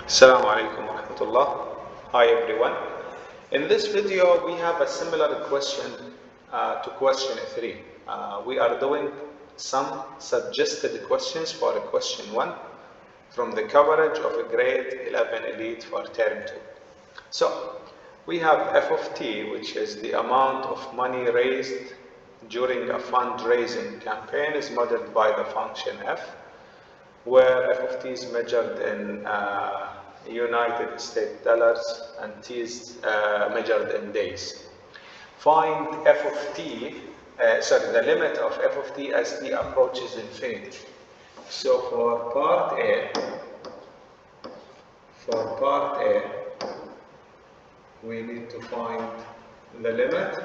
Assalamu alaikum wa rahmatullah. Hi everyone. In this video we have a similar question to question 3. We are doing some suggested questions for question 1 from the coverage of a grade 11 elite for term 2. So we have f of t, which is the amount of money raised during a fundraising campaign, is modeled by the function f, where f of t is measured in United States dollars and t is measured in days. Find f of t, the limit of f of t as t approaches infinity. So for part A, we need to find the limit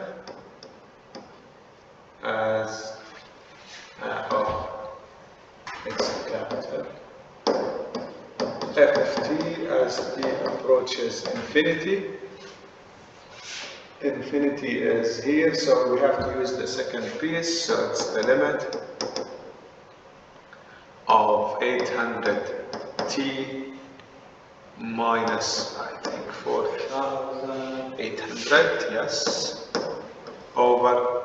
as of it's capital f of t as t approaches infinity. Infinity is here, so we have to use the second piece, so it's the limit of 800t minus, I think, 4,800, yes, over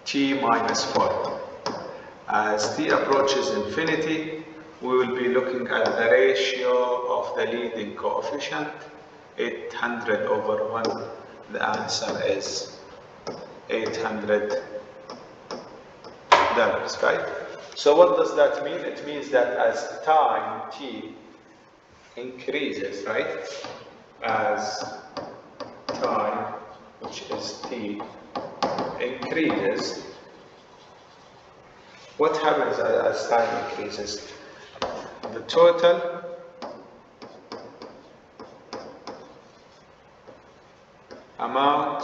t minus 4. As t approaches infinity, we will be looking at the ratio of the leading coefficient, 800 over 1. The answer is $800, right? So what does that mean? It means that as time t increases, right? As time, which is t, increases, what happens as time increases? The total amount,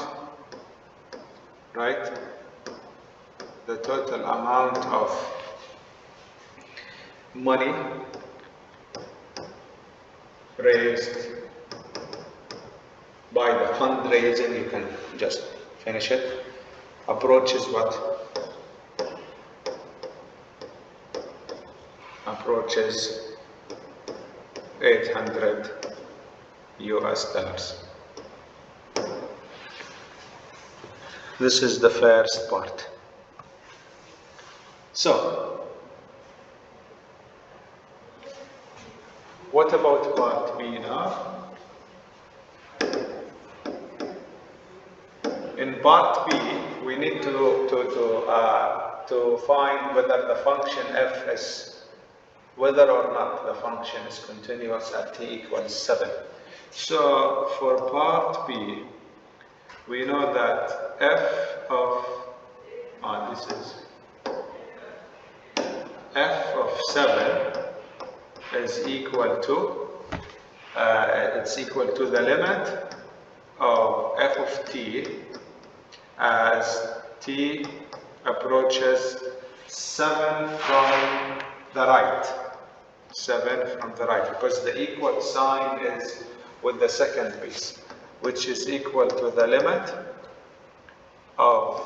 right? The total amount of money raised by the fundraising, you can just finish it, approaches what? Approaches 800 US dollars. This is the first part. So, what about part B now? In part B, we need to find whether the function f is, whether or not the function is continuous at t equals 7. So, for part B, we know that f of, f of 7 is equal to, it's equal to the limit of f of t as t approaches 7 from the right. 7 from the right, because the equal sign is with the second piece, which is equal to the limit of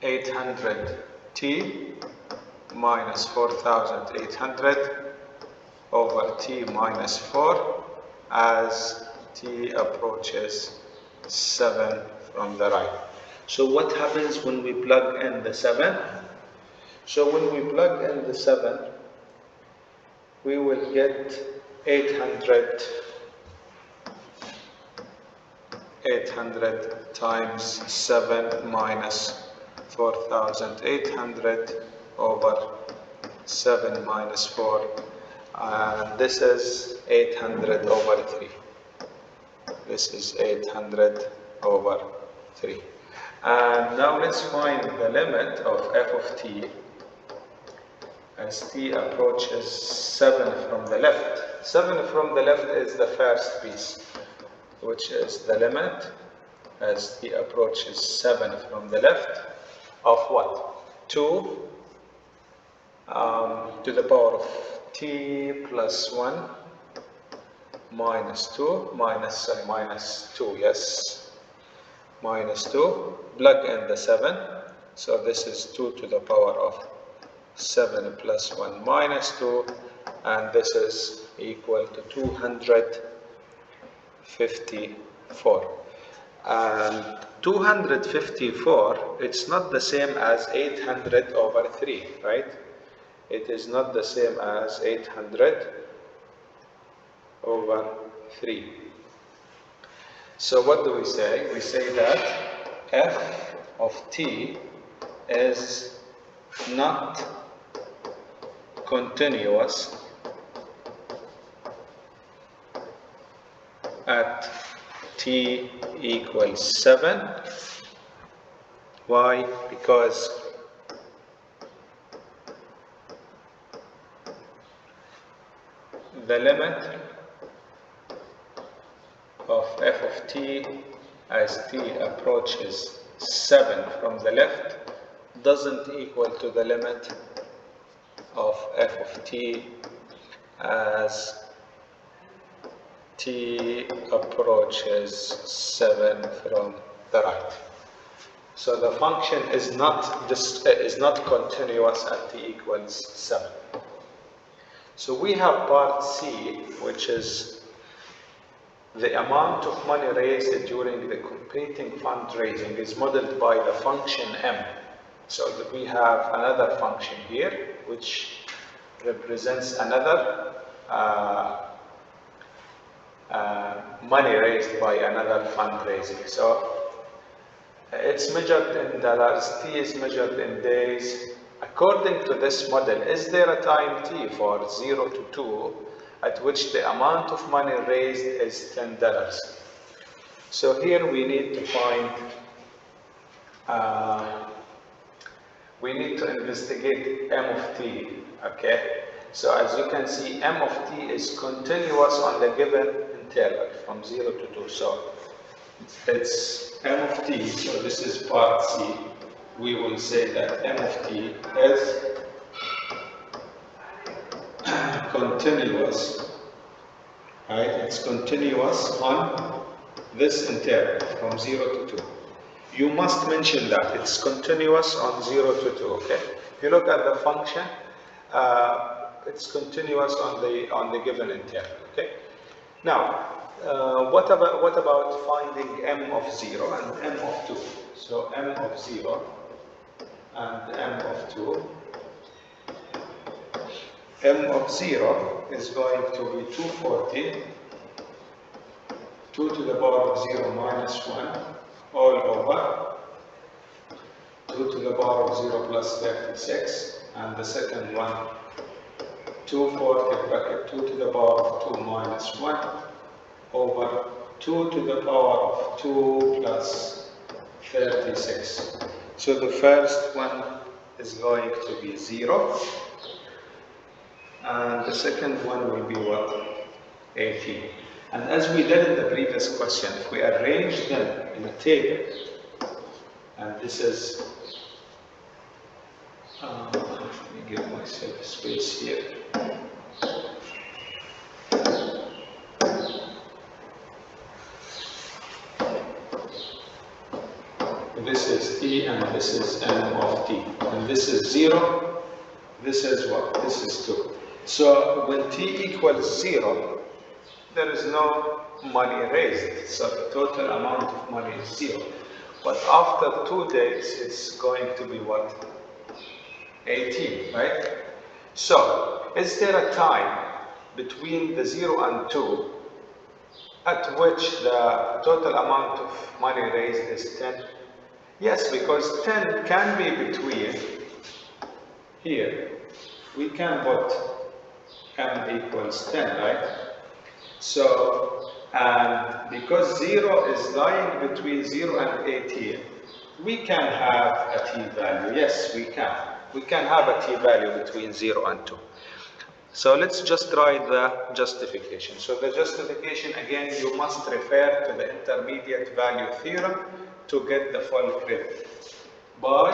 800t minus 4,800 over t minus 4 as t approaches 7 from the right. So what happens when we plug in the 7? So when we plug in the 7, we will get 800 times 7 minus 4,800 over 7 minus 4, and this is 800 over 3. This is 800 over 3. And now let's find the limit of f of t as t approaches 7 from the left. 7 from the left is the first piece, which is the limit as t approaches 7 from the left of what? 2 to the power of t plus 1 minus 2 minus 2, yes, minus 2, plug in the 7, so this is 2 to the power of 7 plus 1 minus 2, and this is equal to 254. And 254, it's not the same as 800 over 3, right? It is not the same as 800 over 3. So what do we say? We say that f of t is not continuous at t equals 7. Why? Because the limit of f of t as t approaches 7 from the left doesn't equal to the limit of f of t as t approaches 7 from the right. So the function is not continuous at t equals 7. So we have part C, which is the amount of money raised during the competing fundraising is modeled by the function m. So that we have another function here, which represents another money raised by another fundraising. So it's measured in dollars, t is measured in days. According to this model, is there a time t for 0 to 2 at which the amount of money raised is $10? So here we need to find, we need to investigate m of t, okay? So as you can see, m of t is continuous on the given interval from 0 to 2. So it's m of t, so this is part C. We will say that m of t is continuous, right? It's continuous on this interval from 0 to 2. You must mention that it's continuous on 0 to 2, okay? If you look at the function, it's continuous on the given interval, okay? Now, what about finding m of 0 and m of 2? So m of 0 and m of 2. M of 0 is going to be 240, 2 to the power of 0 minus 1, all over 2 to the power of 0 plus 36, and the second one 240 bracket 2 to the power of 2 minus 1 over 2 to the power of 2 plus 36. So the first one is going to be 0, and the second one will be what? 18. And as we did in the previous question, if we arrange them in a table, and this is, let me give myself space here. This is t and this is m of t. And this is 0, this is what? This is 2. So when t equals 0, there is no money raised. So the total amount of money is 0. But after 2 days, it's going to be what? 18, right? So is there a time between the 0 and 2 at which the total amount of money raised is 10? Yes, because 10 can be between here. We can put m equals 10, right? So, and because 0 is lying between 0 and 18, we can have a t-value. Yes, we can. We can have a t-value between 0 and 2. So let's just write the justification. So the justification, again, you must refer to the intermediate value theorem to get the full credit. By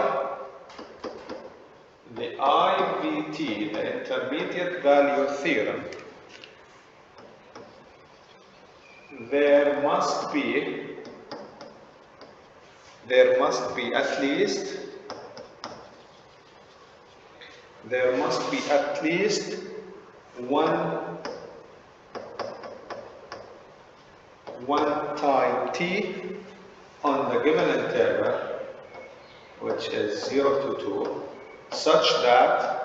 the IVT, the intermediate value theorem, there must be at least one 1 time t on the given interval, which is 0 to 2, such that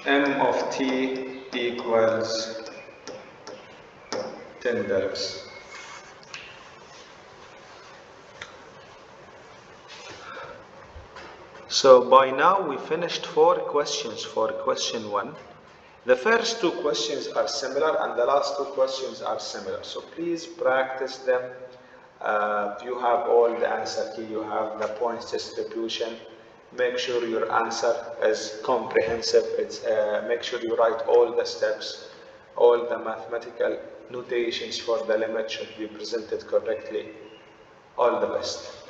m of t equals 10 delves. So by now we finished 4 questions for question 1. The first 2 questions are similar and the last 2 questions are similar. So please practice them. You have all the answer key, you have the points distribution. Make sure your answer is comprehensive. Make sure you write all the steps, all the mathematical notations for the limit should be presented correctly. All the best.